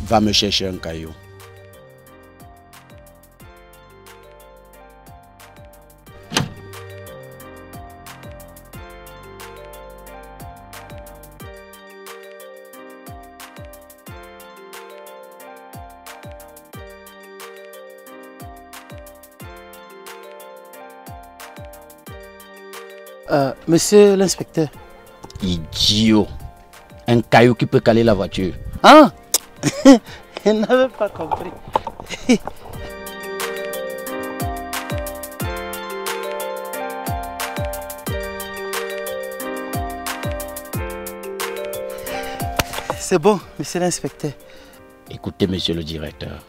Va me chercher un caillou. Monsieur l'inspecteur. Idiot. Un caillou qui peut caler la voiture. Ah. Je n'avais pas compris. C'est bon, monsieur l'inspecteur. Écoutez, monsieur le directeur.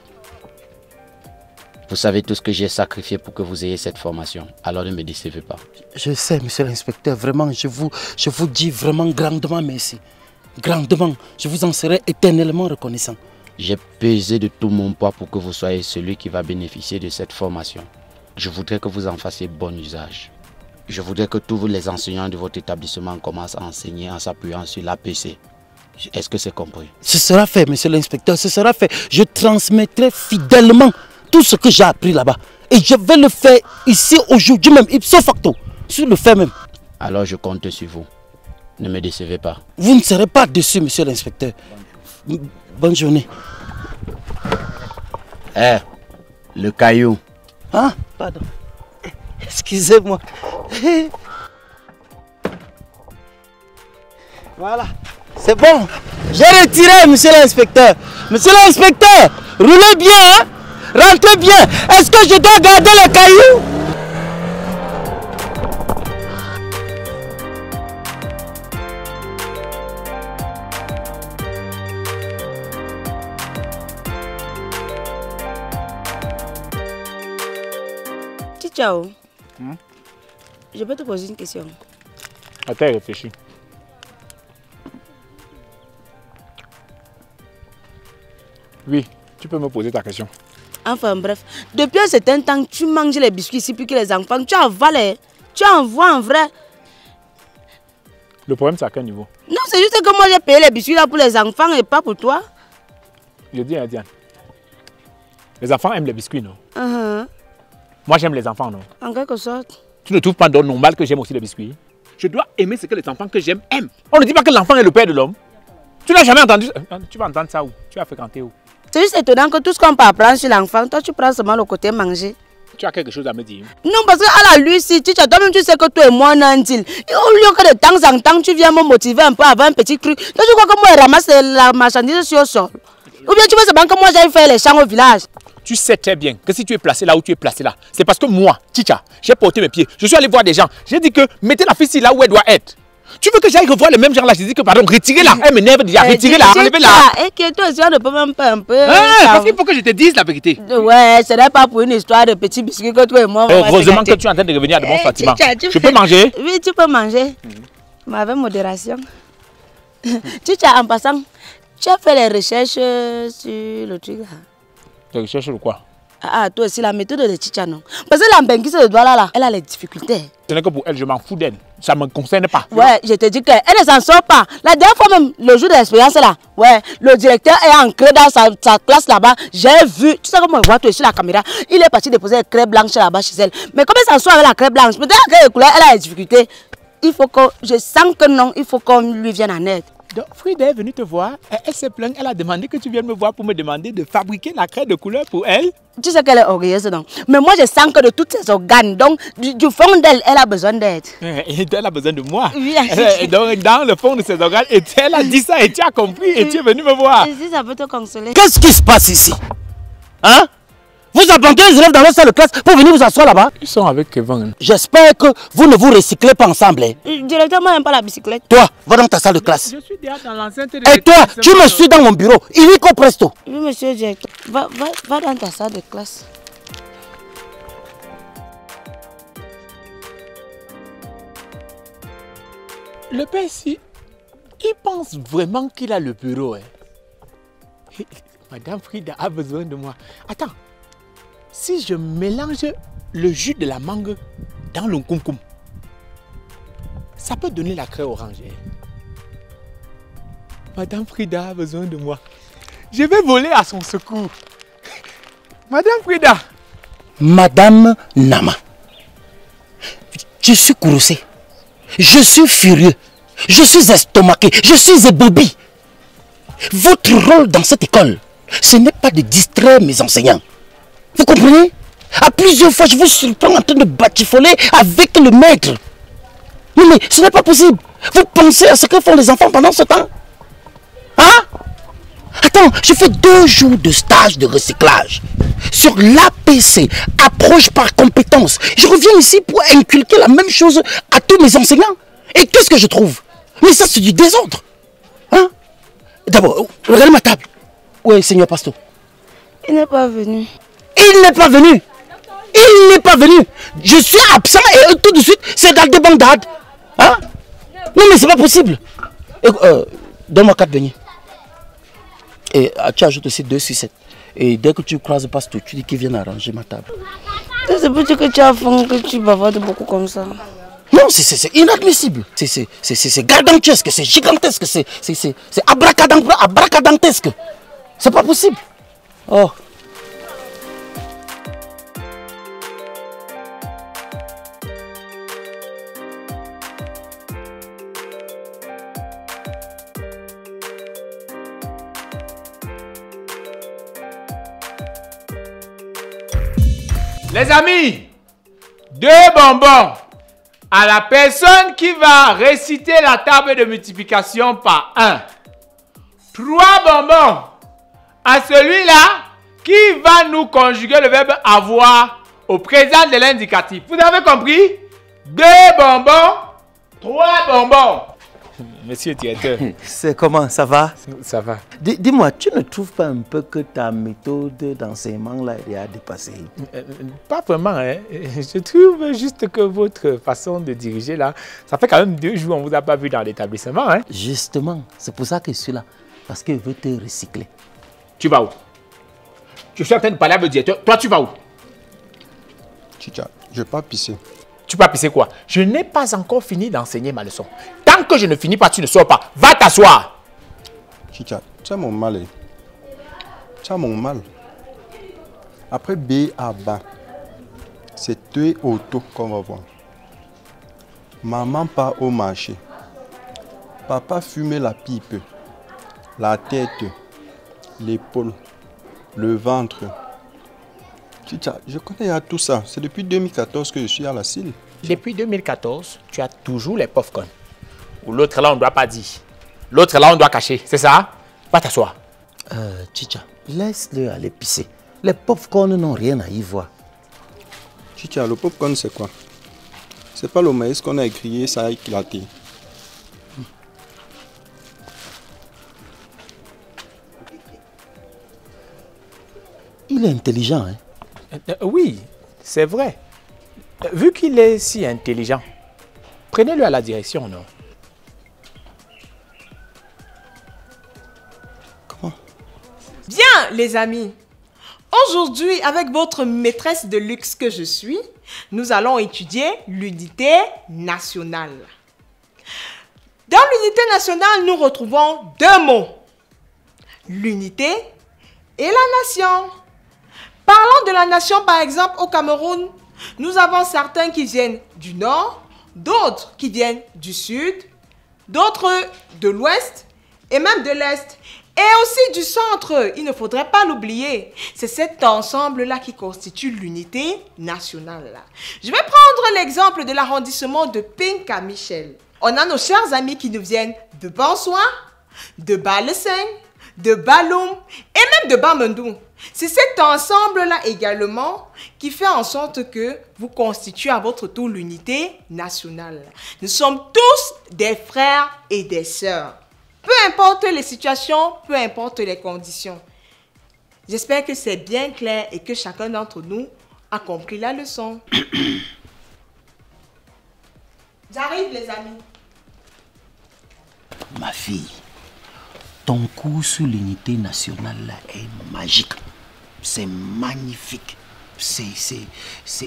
Vous savez tout ce que j'ai sacrifié pour que vous ayez cette formation. Alors ne me décevez pas. Je sais, monsieur l'inspecteur. Vraiment, je vous dis vraiment grandement merci. Grandement. Je vous en serai éternellement reconnaissant. J'ai pesé de tout mon poids pour que vous soyez celui qui va bénéficier de cette formation. Je voudrais que vous en fassiez bon usage. Je voudrais que tous les enseignants de votre établissement commencent à enseigner en s'appuyant sur l'APC. Est-ce que c'est compris? Ce sera fait, monsieur l'inspecteur, ce sera fait. Je transmettrai fidèlement tout ce que j'ai appris là-bas. Et je vais le faire ici aujourd'hui même, ipso facto, sur le fait même. Alors je compte sur vous. Ne me décevez pas. Vous ne serez pas déçu, monsieur l'inspecteur. Bonne journée. Eh, le caillou. Ah, pardon. Excusez-moi. Voilà. C'est bon. J'ai retiré, monsieur l'inspecteur. Monsieur l'inspecteur, roulez bien, hein? Rentrez bien. Est-ce que je dois garder le caillou? Ciao. Je peux te poser une question. Attends, réfléchis. Oui, tu peux me poser ta question. Enfin bref, depuis un certain temps, tu manges les biscuits ici puis que les enfants, tu avales, tu envoies en vrai. Le problème c'est à quel niveau? Non, c'est juste que moi j'ai payé les biscuits là pour les enfants et pas pour toi. Je dis à Diane, les enfants aiment les biscuits, non? Moi j'aime les enfants, non? En quelque sorte. Tu ne trouves pas normal que j'aime aussi les biscuits? Je dois aimer ce que les enfants que j'aime aiment. On ne dit pas que l'enfant est le père de l'homme. Tu n'as jamais entendu... Tu vas entendre ça où? Tu vas fréquenter où? C'est juste étonnant que tout ce qu'on peut apprendre sur l'enfant, toi tu prends seulement le côté manger. Tu as quelque chose à me dire? Non, parce qu'à la lui, si toi-même tu sais que toi et moi on a un deal. Au lieu que de temps en temps tu viens me motiver un peu avant un petit truc, toi tu crois que moi je ramasse la marchandise sur le sol? Ou bien tu veux seulement que moi j'aille faire les champs au village? Tu sais très bien que si tu es placé là où tu es placé là, c'est parce que moi, Chicha, j'ai porté mes pieds. Je suis allé voir des gens. J'ai dit que mettez la fille là où elle doit être. Tu veux que j'aille revoir les mêmes gens là? J'ai dit que pardon, retirez-la. Elle m'énerve déjà. Retirez-la, enlevez-la. Et que toi aussi on ne peut même pas un peu. Parce qu'il faut que je te dise la vérité. Ouais, ce n'est pas pour une histoire de petits biscuits que toi et moi. Heureusement que tu es en train de revenir à de bons sentiments. Je peux manger? Oui, tu peux manger. Mais avec modération. Chicha, en passant, tu as fait les recherches sur le truc là. Les recherches sur quoi? Ah, toi aussi, la méthode de Chicha, non? Parce que l'embeng qui se doit là, elle a les difficultés. Ce n'est que pour elle, je m'en fous d'elle. Ça ne me concerne pas. Ouais, je te dis qu'elle ne s'en sort pas. La dernière fois même, le jour de l'expérience là, ouais, le directeur est ancré dans sa classe là-bas. J'ai vu, tu sais comment on voit toi sur la caméra, il est parti déposer les crêpes blanches là-bas chez elle. Mais comment elle s'en sort avec la crêpe blanche? Peut-être qu'elle elle a des difficultés. Il faut que, je sens que non, il faut qu'on lui vienne en aide. Donc, Frida est venue te voir, elle s'est plainte, elle a demandé que tu viennes me voir pour me demander de fabriquer la craie de couleur pour elle. Tu sais qu'elle est orgueilleuse, non? Mais moi, je sens que de tous ses organes, donc du fond d'elle, elle a besoin d'aide. Et elle a besoin de moi. Oui. Donc, dans le fond de ses organes, et elle a dit ça et tu as compris et tu es venu me voir. Et si ça peut te consoler. Qu'est-ce qui se passe ici? Hein? Vous abandonnez les élèves dans leur salle de classe pour venir vous asseoir là-bas? Ils sont avec Kevin. J'espère que vous ne vous recyclez pas ensemble. Hein? Directeur, moi, j'aime pas la bicyclette. Toi, va dans ta salle de classe. Je suis déjà dans l'enceinte de... Et toi, tu me suis dans mon bureau. Illico presto. Oui, monsieur le directeur. Va dans ta salle de classe. Le père ici, il pense vraiment qu'il a le bureau. Hein. Madame Frida a besoin de moi. Attends, si je mélange le jus de la mangue dans le concombre, ça peut donner la craie orange. Hein. Madame Frida a besoin de moi. Je vais voler à son secours. Madame Frida. Madame Nama, je suis courroucé. Je suis furieux. Je suis estomaqué. Je suis éboubi. Votre rôle dans cette école, ce n'est pas de distraire mes enseignants. Vous comprenez? À plusieurs fois, je vous surprends en train de batifoler avec le maître. Non mais ce n'est pas possible. Vous pensez à ce que font les enfants pendant ce temps? Hein? Attends, je fais 2 jours de stage de recyclage sur l'APC, approche par compétence. Je reviens ici pour inculquer la même chose à tous mes enseignants. Et qu'est-ce que je trouve? Mais ça, c'est du désordre. Hein? D'abord, regardez ma table. Où est Seigneur Pasteur? Il n'est pas venu. Il n'est pas venu. Il n'est pas venu. Je suis absent et tout de suite, c'est dans des bandades. Hein? Non, mais c'est pas possible. Donne-moi 4 beignets. Et tu ajoutes aussi 2 sucettes. Et dès que tu croises Pasteur, tu dis qu'il vienne arranger ma table. C'est petit que tu as faim, que tu bavardes beaucoup comme ça. Non, c'est inadmissible. C'est gargantuesque, c'est gigantesque, c'est abracadantesque. C'est pas possible. Oh. Les amis, 2 bonbons à la personne qui va réciter la table de multiplication par 1. 3 bonbons à celui-là qui va nous conjuguer le verbe avoir au présent de l'indicatif. Vous avez compris? 2 bonbons, 3 bonbons. Monsieur le directeur. C'est comment? Ça va? Ça va. Dis-moi, tu ne trouves pas un peu que ta méthode d'enseignement là est dépassée? Pas vraiment. Hein. Je trouve juste que votre façon de diriger là, ça fait quand même 2 jours qu'on ne vous a pas vu dans l'établissement. Hein. Justement, c'est pour ça que je suis là. Parce que je veux te recycler. Tu vas où? Je suis en train de parler avec le directeur. Toi, tu vas où? Chicha, je ne vais pas pisser. Tu vas pisser quoi? Je n'ai pas encore fini d'enseigner ma leçon. Tant que je ne finis pas, tu ne sors pas. Va t'asseoir. Chicha, tu as mon mal. Hein? Tu as mon mal. Après B à bas, c'est T auto qu'on va voir. Maman part au marché. Papa fume la pipe. La tête, l'épaule, le ventre. Chicha, je connais tout ça. C'est depuis 2014 que je suis à la CIL. Depuis 2014, tu as toujours les popcorn. Ou l'autre là, on ne doit pas dire. L'autre là, on doit cacher. C'est ça? Va t'asseoir. Chicha, laisse-le aller pisser. Les popcorn n'ont rien à y voir. Chicha, le popcorn c'est quoi? C'est pas le maïs qu'on a grillé, ça a éclaté. Il est intelligent, hein? Oui, c'est vrai. Vu qu'il est si intelligent, prenez-le à la direction, non? Comment? Bien, les amis. Aujourd'hui, avec votre maîtresse de luxe que je suis, nous allons étudier l'unité nationale. Dans l'unité nationale, nous retrouvons 2 mots. L'unité et la nation. Parlons de la nation, par exemple, au Cameroun, nous avons certains qui viennent du nord, d'autres qui viennent du sud, d'autres de l'ouest et même de l'Est. Et aussi du centre, il ne faudrait pas l'oublier. C'est cet ensemble-là qui constitue l'unité nationale. Je vais prendre l'exemple de l'arrondissement de Penka-Michel. On a nos chers amis qui nous viennent de Bonsoir, de Baleseng, de Baloum et même de Bamendou. C'est cet ensemble-là également qui fait en sorte que vous constituez à votre tour l'unité nationale. Nous sommes tous des frères et des sœurs. Peu importe les situations, peu importe les conditions. J'espère que c'est bien clair et que chacun d'entre nous a compris la leçon. J'arrive, les amis. Ma fille, ton cours sur l'unité nationale là est magique. C'est magnifique. C'est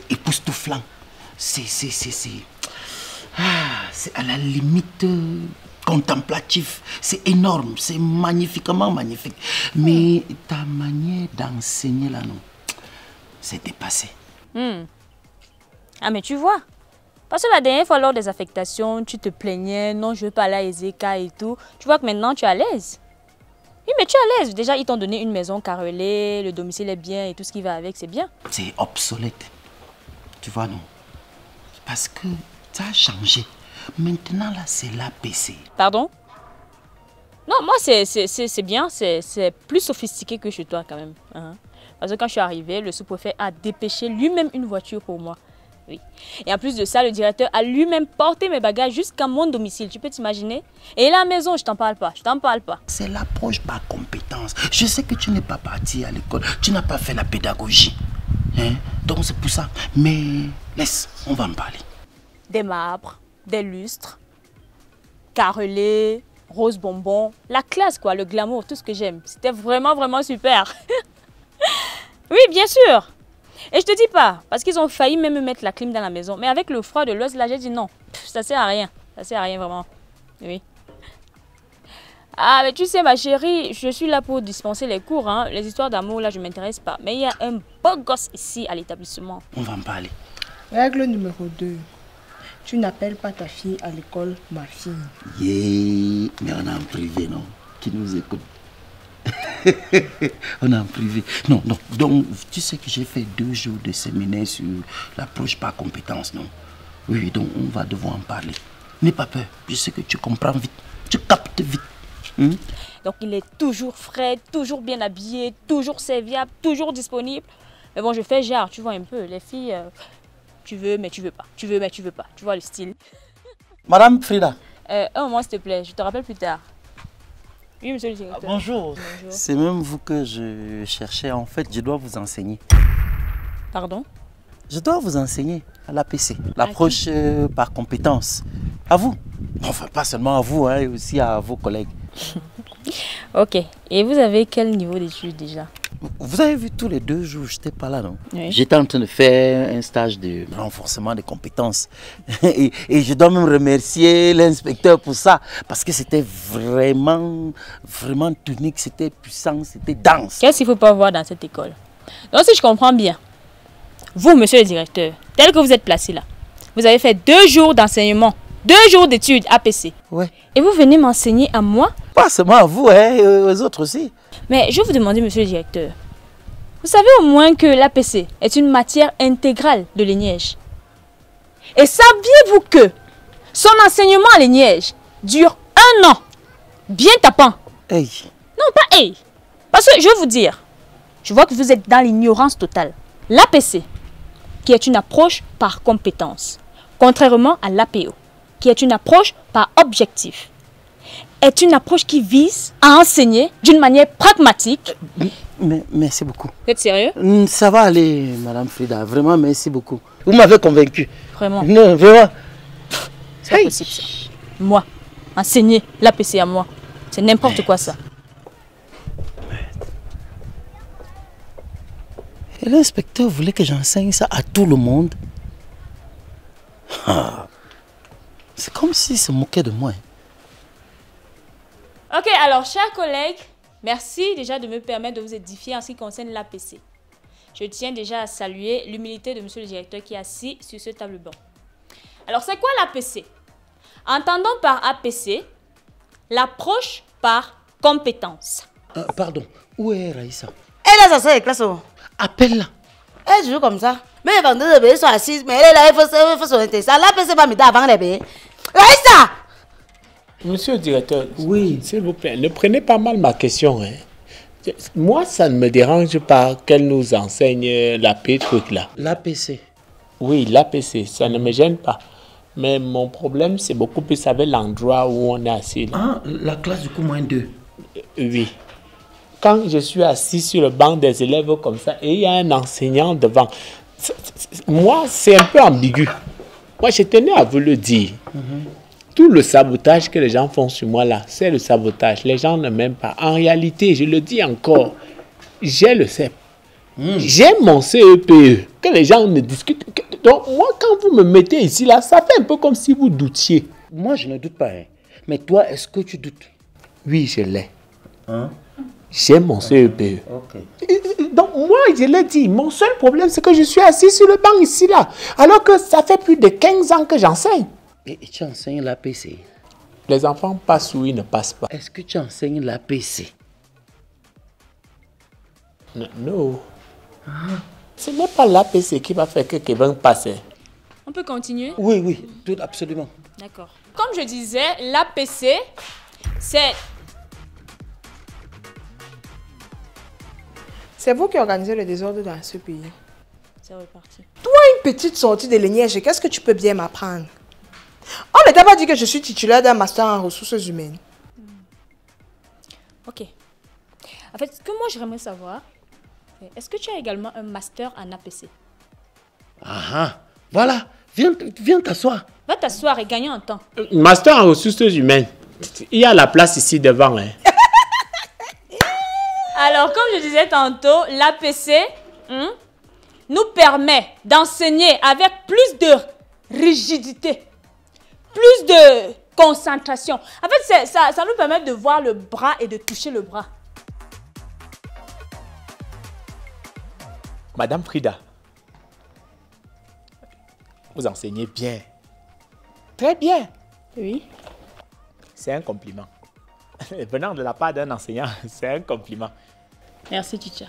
époustouflant. C'est à la limite contemplatif. C'est énorme. C'est magnifiquement magnifique. Mais ta manière d'enseigner là, non, c'est dépassé. Ah, mais tu vois, parce que la dernière fois, lors des affectations, tu te plaignais, non, je veux pas aller à Ezeka et tout. Tu vois que maintenant, tu es à l'aise. Oui, mais tu es à l'aise. Déjà, ils t'ont donné une maison carrelée, le domicile est bien et tout ce qui va avec, c'est bien. C'est obsolète. Tu vois, non? Parce que ça a changé. Maintenant, là, c'est l'APC. Pardon? Non, moi, c'est bien. C'est plus sophistiqué que chez toi, quand même. Parce que quand je suis arrivée, le sous-préfet a dépêché lui-même une voiture pour moi. Oui. Et en plus de ça, le directeur a lui-même porté mes bagages jusqu'à mon domicile. Tu peux t'imaginer? Et la maison, je t'en parle pas. Je t'en parle pas. C'est l'approche par compétence. Je sais que tu n'es pas parti à l'école. Tu n'as pas fait la pédagogie. Donc c'est pour ça. Mais laisse, on va en parler. Des marbres, des lustres, carrelés, rose bonbon. La classe, quoi, le glamour, tout ce que j'aime. C'était vraiment, vraiment super. Oui, bien sûr. Et je te dis pas, parce qu'ils ont failli même me mettre la clim dans la maison. Mais avec le froid de l'os, là, j'ai dit non. Ça sert à rien. Ça sert à rien, vraiment. Oui. Ah, mais tu sais, ma chérie, je suis là pour dispenser les cours. Les histoires d'amour, là, je ne m'intéresse pas. Mais il y a un beau gosse ici à l'établissement. On va en parler. Règle numéro 2. Tu n'appelles pas ta fille à l'école ma fille. Yeah. Mais on est en privé, non? Qui nous écoute? On est en privé. Non, non. Donc, tu sais que j'ai fait 2 jours de séminaire sur l'approche par compétence, non? Oui, donc on va devoir en parler. N'aie pas peur. Je sais que tu comprends vite. Tu captes vite. Donc, il est toujours frais, toujours bien habillé, toujours serviable, toujours disponible. Mais bon, je fais genre, tu vois un peu. Les filles, tu veux, mais tu veux pas. Tu veux, mais tu veux pas. Tu vois le style. Madame Frida. Un moment, s'il te plaît. Je te rappelle plus tard. Oui, monsieur le directeur. Bonjour. Bonjour. C'est même vous que je cherchais. En fait, je dois vous enseigner. Pardon? Je dois vous enseigner à l'APC. L'approche par compétence. À vous. Enfin, pas seulement à vous, et aussi à vos collègues. Ok. Et vous avez quel niveau d'études déjà? Vous avez vu tous les 2 jours, j'étais pas là, non? Oui. J'étais en train de faire un stage de renforcement des compétences. et je dois même remercier l'inspecteur pour ça. Parce que c'était vraiment, vraiment tonique, c'était puissant, c'était dense. Qu'est-ce qu'il ne faut pas voir dans cette école? Donc, si je comprends bien, vous, monsieur le directeur, tel que vous êtes placé là, vous avez fait 2 jours d'enseignement, 2 jours d'études APC. Ouais. Et vous venez m'enseigner à moi? Pas seulement à vous, aux autres aussi. Mais je vais vous demander, monsieur le directeur, vous savez au moins que l'APC est une matière intégrale de l'ENIEJ. Et saviez-vous que son enseignement à l'ENIEJ dure 1 an, bien tapant? Hey. Non, pas hey. Parce que je vais vous dire, je vois que vous êtes dans l'ignorance totale. L'APC, qui est une approche par compétence, contrairement à l'APO, qui est une approche par objectif, est une approche qui vise à enseigner d'une manière pragmatique. Mais merci beaucoup. Vous êtes sérieux? Ça va aller, Madame Frida. Vraiment, merci beaucoup. Vous m'avez convaincu. Vraiment? Non, vraiment. C'est impossible ça. Moi, enseigner l'APC à moi, c'est n'importe quoi ça. Et l'inspecteur voulait que j'enseigne ça à tout le monde. C'est comme s'il se moquait de moi. Ok, alors chers collègues, merci déjà de me permettre de vous édifier en ce qui concerne l'APC. Je tiens déjà à saluer l'humilité de monsieur le directeur qui est assis sur ce table banc. Alors c'est quoi l'APC? Entendons par APC l'approche par compétence. Pardon, où est Raïssa? Elle est sa soeur de classe. Appelle-la. Elle joue comme ça. Mais les vendeurs de bébés sont assises, mais elle est là, il faut son intéressant. La PC va me dire avant les bébés. Raïssa! Monsieur le directeur, Oui. s'il vous plaît, ne prenez pas mal ma question. Hein. Moi, ça ne me dérange pas qu'elle nous enseigne l'AP truc là. L'APC. Oui, l'APC, ça ne me gêne pas. Mais mon problème, c'est beaucoup plus avec l'endroit où on est assis. Là. Ah, la classe du coup moins 2. Oui. Quand je suis assis sur le banc des élèves comme ça et il y a un enseignant devant, moi, c'est un peu ambigu. Moi, je tenais à vous le dire. Tout le sabotage que les gens font sur moi là, c'est le sabotage. Les gens ne m'aiment pas. En réalité, je le dis encore, j'ai le CEP. J'ai mon CEPE. Que les gens ne discutent. Donc, moi, quand vous me mettez ici là, ça fait un peu comme si vous doutiez. Moi, je ne doute pas. Hein. Mais toi, est-ce que tu doutes? Oui, je l'ai. Hein? J'ai mon CEPE. Ok. Donc, moi, je l'ai dit, mon seul problème, c'est que je suis assis sur le banc ici, là. Alors que ça fait plus de 15 ans que j'enseigne. Et tu enseignes l'APC? Les enfants passent ou ils ne passent pas. Est-ce que tu enseignes l'APC? Non. Ce n'est pas l'APC qui va faire que Kevin passe. On peut continuer? Oui, oui, tout absolument. D'accord. Comme je disais, l'APC, c'est... C'est vous qui organisez le désordre dans ce pays. C'est reparti. Toi, une petite sortie de l'énergie, qu'est-ce que tu peux bien m'apprendre? On ne t'a pas dit que je suis titulaire d'un master en ressources humaines. Ok. En fait, ce que moi j'aimerais savoir, est-ce que tu as également un master en APC? Ah, voilà. Viens t'asseoir. Va t'asseoir et gagner en temps. Master en ressources humaines. Il y a la place ici devant. Hein. Alors, comme je disais tantôt, l'APC nous permet d'enseigner avec plus de rigidité, plus de concentration. En fait, ça nous permet de voir le bras et de toucher le bras. Madame Frida, vous enseignez bien. Très bien. Oui. C'est un compliment. Venant de la part d'un enseignant, c'est un compliment. Merci, teacher.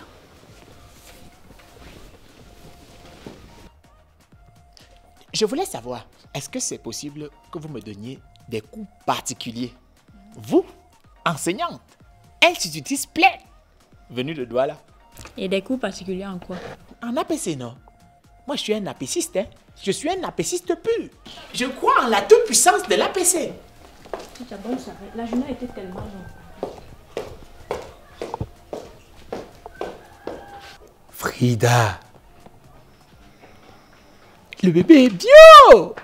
Je voulais savoir, est-ce que c'est possible que vous me donniez des cours particuliers? Vous, enseignante, institutrice pleine, venue de Douala. Et des cours particuliers en quoi? En APC, non? Moi, je suis un APCiste, hein? Je suis un APCiste pur. Je crois en la toute-puissance de l'APC. La journée était tellement longue. Frida, le bébé est bio!